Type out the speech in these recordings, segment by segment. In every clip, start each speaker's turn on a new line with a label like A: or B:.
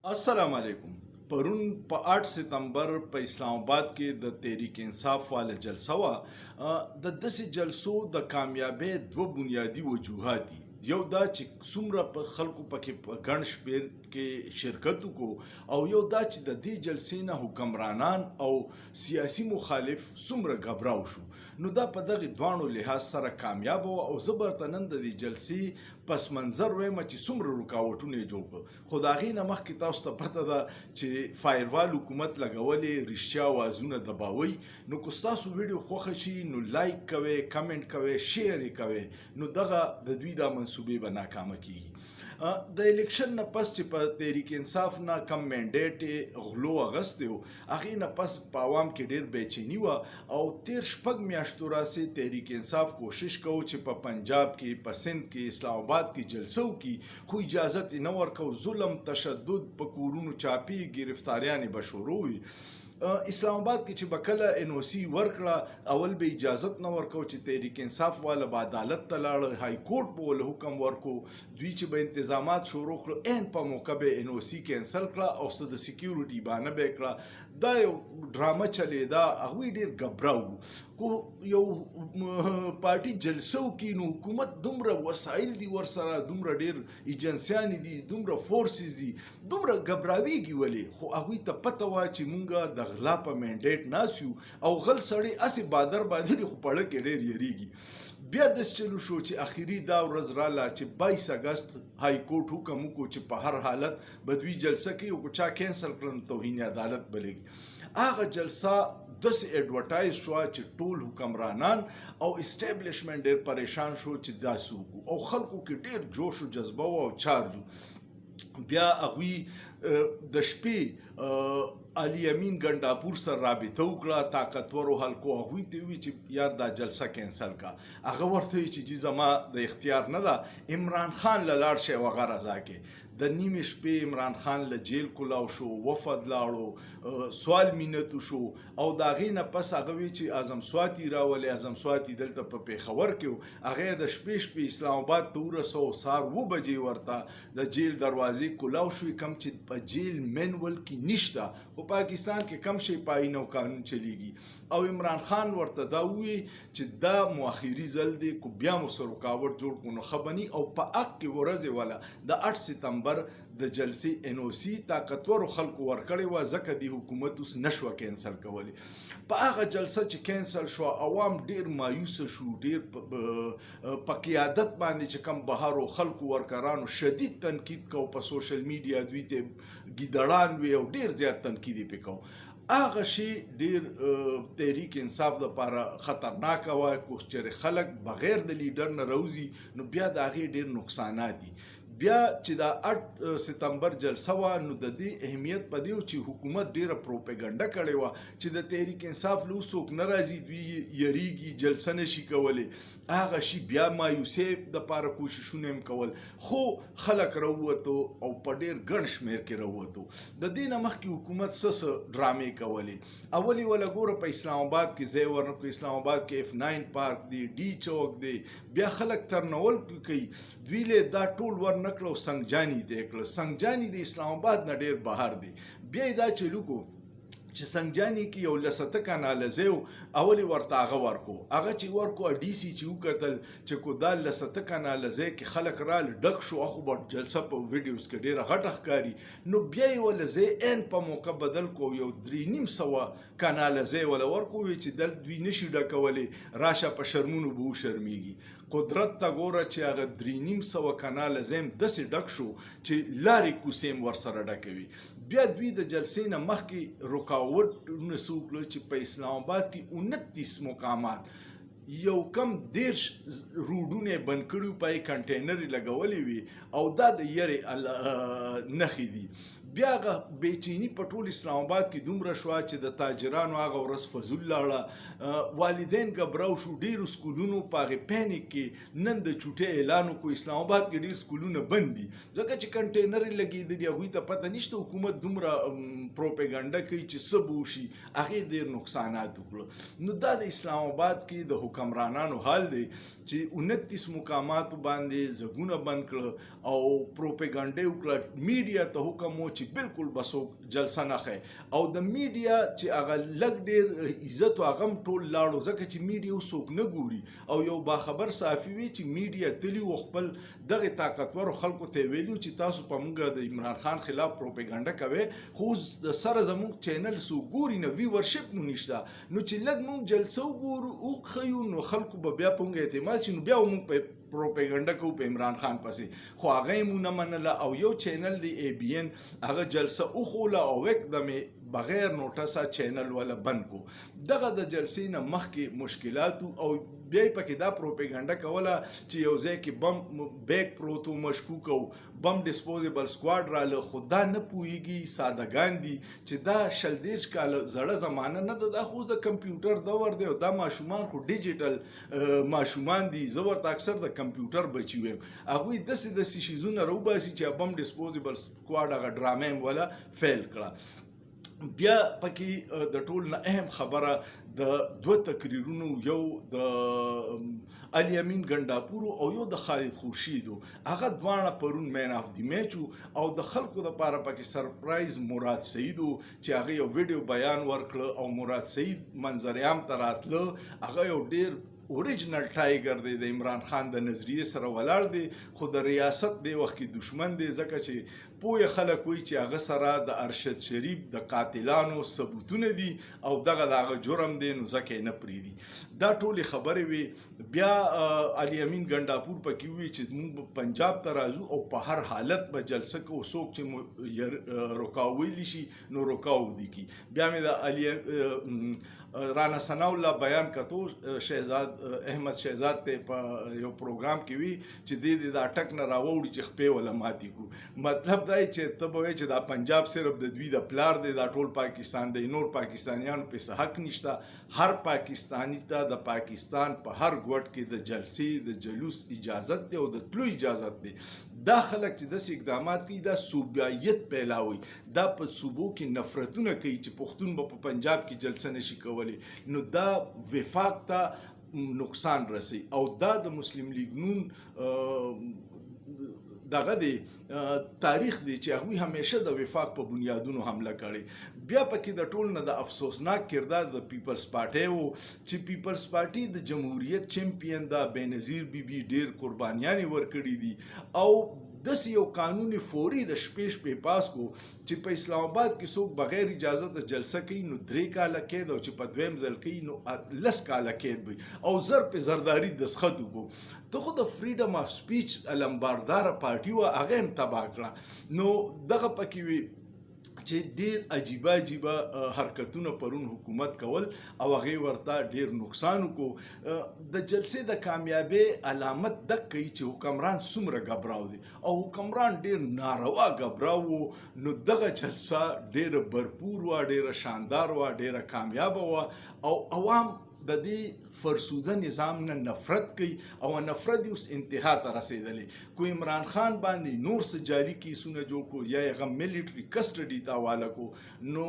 A: السلام علیکم. پرون په 8 ستمبر په اسلام آباد کې د تحریک انصاف والا جلسه وه. د داسې جلسو د کامیابۍ دوه بنیادي وجوهات دي. یو دا چې څومره په خلکو پکې په ګڼ شمېر کې شرکت وکړو، او یو دا چې د دې جلسې نه حکمرانان او سیاسي مخالف څومره غبراو شو. نو دا په دغه دواړو لحاظ سره کامیاب وه، او زه به نن د دې جلسې پس منظر وایم چې څومره رکاوټونه یې جوړ کړل. خو د هغې نه مخکې تاسو ته پته ده چې فایروال حکومت لګولې رښتیا وازونه دباوئ. نو که ستاسو ویډیو خوښه شي نو لایک کوئ، کمنټ کوئ، شیر یې کوئ، نو دغه د دوی دا منصوبې به ناکامه کیږي. د الیکشن نه پس چې په تحریک انصاف نه کم منډیټ غلو اغستی و، هغې نه پس په عوام کې ډېر بېچیني وه، او تېر 6 میاشتو راسې تحریک انصاف کوشش کوو چې په پنجاب کې، په سند کې، اسلام آباد کې جلسه وکړي، خو اجازت یې نه ورکو. ظلم، تشدد، په کورونو چاپي ګرفتاریانې به شروع وي. اسلام آباد کې چې به کله NOC ورکړه، اول به اجازت نه ورکو چې تحریک انصاف والا به عدالت ته لاړه، های کورټ به ول حکم ورکو. دوی چې به انتظامات شروع کړو، عین په موقع به NOC کینسل کړه او څه د سکیورټي بهانه به یې کړه. دا یو ډرامه چلېده. هغوی ډېر غبراو. کو یو پارټي جلسه وکړي نو حکومت دومره وسایل دي ورسره، دومره ډېر ایجنسیانې دي، دومره فورسز دي، دومره غبراویږي ولې؟ خو هغوی ته پته وه چې مونږ د غلا په منډیټ ناست یو، او غل سړی هسې بادر بادر خو پړه کې ډېر یریږي. بیا داسې چلو شو چې اخري دا ورځ راله چې 22 اګست های کورټ حکم وکړو چې په هر حالت به دوی جلسه کوي، او که چا کینسل کړل نو توهین عدالت بلېږي. هغه جلسه داسې ایډورټایز شوه چې ټول حکمرانان او اسټیبلیشمنټ ډېر پریشان شو چې داسې وکړو، او خلکو کې ډېر جوش و جذبه و او چارج و. بیا هغوی د شپې علي امین ګنډاپور سره رابطه وکړه، طاقتورو حلقو. هغوی ته ووایي چې یار دا جلسه کینسل کا. هغه ورته وایي چې جی زما د اختیار نه ده، عمران خان له لاړ شئ او هغه رضا کې. د نیمې شپې عمران خان له جیل کولاو شو، وفد لاړو، سوال مینت شو، او د هغې نه پس هغه وی چې اعظم سواتی راولي. اعظم سواتی دلته په پیښور کې و، هغه د شپې اسلام آباد ته ورسو. سهار 7 بجې ورته د جیل دروازې کولاو شوې، کم چې په جیل مینول کې نشته. خو پاکستان کې کم شی په آیین او قانون چلیږي. او عمران خان ورته دا وی چې دا مؤخري ځل دی، کو بیا مو سره رکاوټ جوړ کړو نو ښه بني. او په حق کې ورځې والا د 8 ستمبر د جلسې NOC طاقتورو خلکو ورکړې وه، ځکه د حکومت اوس نشوه کینسل کولی. په هغه جلسه چې کینسل شوه، عوام ډېر مایوسه شو، ډېر په قیادت باندې چې کم بهارو خلکو ورکرانو شدید تنقید کو. په سوشل میډیا دوی ته ګیدړان وي او ډېر زیات تنقید یې پې کو. هغه شی ډېر تحریک انصاف دپاره خطرناکه وه. که چېرې خلک بغیر د لیډر نه راوځي نو بیا د هغې ډېر نقصانات دي. بیا چې دا 8 ستمبر جلسه وه، نو د دې اهمیت په دې و چې حکومت ډېره پروپیګنډه کړې وه چې د تحریک انصاف له څوک نه راځي، دوی یریږي، جلسه نشي کولی. هغه شي بیا مایوسۍ دپاره کوششونه هم کول، خو خلک راووتو او په ډېر ګڼ شمېر کې راووتو. د دې نه مخکې حکومت څه ډرامې کولې. اول یې وله ګوره په اسلام آباد کې ځای ورنکړو. اسلام آباد کې F9 پارک دی، ډي چوک دی، بیا خلک ترنول کوي. دوی له دا ټول ورنکړو، سنګجاني دی کړه. سنګجاني د اسلام آباد نه ډېر بهر دی. بیا یې دا چلو کو چې سنګجاني کې یو لسته کاناله ځای و، اول یې ورته هغه ورکو. هغه چې ورکو DC چې وکتل چې کو دا لسته کاناله ځای کې خلک رال ډک شو، اخو به جلسه په ویډیوز کې ډېره غټه ښکاري. نو بیا یې وله ځای عین په موقع بدل کو، یو 3.5 کاناله ځای وله ورکو، وی چې دل دوی نشي ډکولی، راشه په شرمونو به وشرمیږي. قدرت ته ګوره چې هغه 3.5 کاناله ځای هم داسې ډک شو چې لارې کوڅې هم ورسره ډکوي. بیا دوی د جلسې نه مخکې رکاوټونه څه وکړه چې په اسلام آباد کې 29 مقامات، یو کم 10 روډونه یې بند کړي وو، پای کنټینر یې لګولې وي، او دا د یرې نښې دي. بیا هغه بېچیني په ټول اسلام آباد کې دومره شوه چې د تاجرانو هغه ورځ فضول لاړه. والدین غبراو شو. ډېرو سکولونو په هغې پینیک کې نن د چوټۍ اعلان وکړو. اسلام آباد کې ډېر سکولونه بند دي ځکه چې کنټینر یې لګېدلي، هغوی ته پته نشته. حکومت دومره پروپیګنډه کوي چې څه به وشي. هغې ډېر نقصانات وکړو. نو دا د اسلام آباد کې د حکمرانانو حال دی چې 29 مقاماتو باندې زګونه بند کړه او پروپاګاندا وکړه. میډیا ته حکم و چې بالکل به څوک جلسه نه ښیي او د میډیا چې هغه لږ ډېر عزت و هغه هم ټول لاړو ځکه چې میډیا څوک نه ګوري او یو باخبر صحافي وي چې میډیا تلي و خپل دغه طاقتورو خلکو ته ویلي چې تاسو په موږ د عمران خان خلاف پروپاګاندا کوئ خو د سره زموږ چینل څوک ګوري نه ویورشپ مو نشته نو چې لږ موږ جلسه وګورو وښیو نو خلکو به بیا په موږ اعتماد شي نو بیا موږ په پروپاګاندا کوو په عمران خان پسې خو هغه یې مو نه منله او یو چینل دی ABN هغه جلسه وښوله او یکدمې بغیر نوټسه چینل والا بند کو. دغه د جلسې نه مخکې مشکلات او بیا یې پکې دا پروپاګاندا کوله چې یو ځای کې بم بیک پروت و مشکوک او بم ډسپوزیبل سکواډ راله خو دا نه پوهېږي سادهګان دي چې دا 30 کاله زړه زمانه نه ده دا خو د کمپیوټر دور دی او دا ماشومان خو ډیجیټل ماشومان دي. زه ورته اکثر د کمپیوټر بچي ویم هغوی داسې شیزونه راوباسي چې بم ډسپوزیبل سکواډ هغه ډرامه یې ولا فیل کړه. بیا پکې د ټول نه اهم خبره د 2 تقریرونو یو د علي امین ګنډاپور او یو د خالد خورشید هغه دواړه پرون مین اف دی میچ او د خلکو لپاره پکې سرپرایز مراد سعید چې هغه یو ویډیو بیان ورکړ او مراد سعید منظریام ته راتله هغه یو ډیر اوریجنل ټایګر دی د عمران خان د نظریې سره ولاړ دی خو د ریاست دی وخت کې دشمن دی ځکه چې پوهه خلک وایي چې هغه سره د ارشد شریف د قاتلانو ثبوتونه دي او دغه د هغه جرم دی نو ځکه یې نه پرېږدي. دا ټولې خبرې وي. بیا علي امین ګنډاپور پکې وایي چې موږ پنجاب ته راځو او په هر حالت به جلسه کوو څوک چې روکاو ویلی شي نو روکاو دي کی. بیا مې د علي رانا ثناء الله بیان کتو شهزاد احمد شهزاد ته په یو پروګرام کې وی چې د دا ټک نه راوړي چې خپې ولا ماتي کو. مطلب دا چې ته به چې دا پنجاب صرف د دوی د پلار دی دا ټول پاکستان دی نور پاکستانیانو په حق نشته. هر پاکستانی ته د پاکستان په هر ګوټ کې د جلسې د جلوس اجازت دی او د تلو اجازت دی. دا خلک چې داسې اقدامات کوي دا صوبایت پیلاوي دا په صوبو کې نفرتونه کوي چې پښتون به په پنجاب کې جلسه نشي کولی نو دا وفاق ته نقصان رسي او دا د مسلم لیگ نون دغه دی تاریخ دی چې هغوی همیشه د وفاق په بنیادونو حمله کړې. بیا پکې د ټول نه د افسوسناک کردار د پیپلز پارټۍ و چې پیپلز پارټي د جمهوریت چمپیون دا بېنظیر بیبي ډېر قربانیانې ورکړي دي او داسې یو قانون فوري د شپې پاس کو چې په اسلام آباد کې څوک بغیر اجازه د جلسه کوي نو 3 کاله قید او چې په دویم ځل کوي نو 10 کاله قید وي او زر په زرداری دستخط وکړو. ته خو د فریډم اف سپیچ علمبرداره پارټي وه هغه هم تباه کړه نو دغه پکې وي چې ډېر عجیبه حرکتونه پرون حکومت کول او هغې ورته ډېر نقصان وکړو. د جلسې د کامیابۍ علامت دک کوي چې حکمران څومره ګبراو دی او حکمران ډېر ناروا ګبراو و نو دغه جلسه ډېره برپور وه ډېره شاندار وه ډېره کامیابه وه او عوام د دې فرسوده نظام نه نفرت کوي او نفرت اوس انتها ته رسېدلی کو عمران خان باندې نور څه جعلي کیسونه جوړ کړو یا هغه ملیټري کسټډي ته حواله کړو نو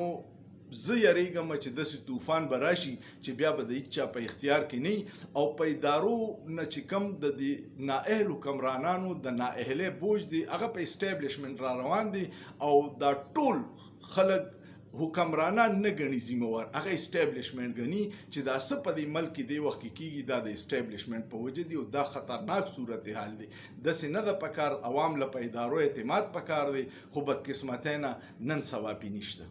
A: زه یریږم چې داسې طوفان به راشي چې بیا به د هیچا په اختیار کې نه او په ادارو نه چې کوم د دې نااهل حکمرانانو د نااهلۍ بوج دی هغه په اسټابلیشمنټ را روان دی او دا ټول خلک حکمرانان نه ګڼي ذمہوار هغه اسټابلیشمنټ ګڼي چې دا څه په دې ملک کې دی وخت کې کیږي دا د اسټابلیشمنټ په وجه دی او دا خطرناک صورتحال دی. داسې نه ده پکار عوام له په ادارو اعتماد پکار دی خو بدقسمتۍ نه نن سبا پې نشته.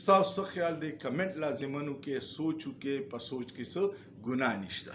A: ستاسو څه خیال دی کمنټ لازمنو کې سوچ وکړئ په سوچ کې څه ګناه نشته.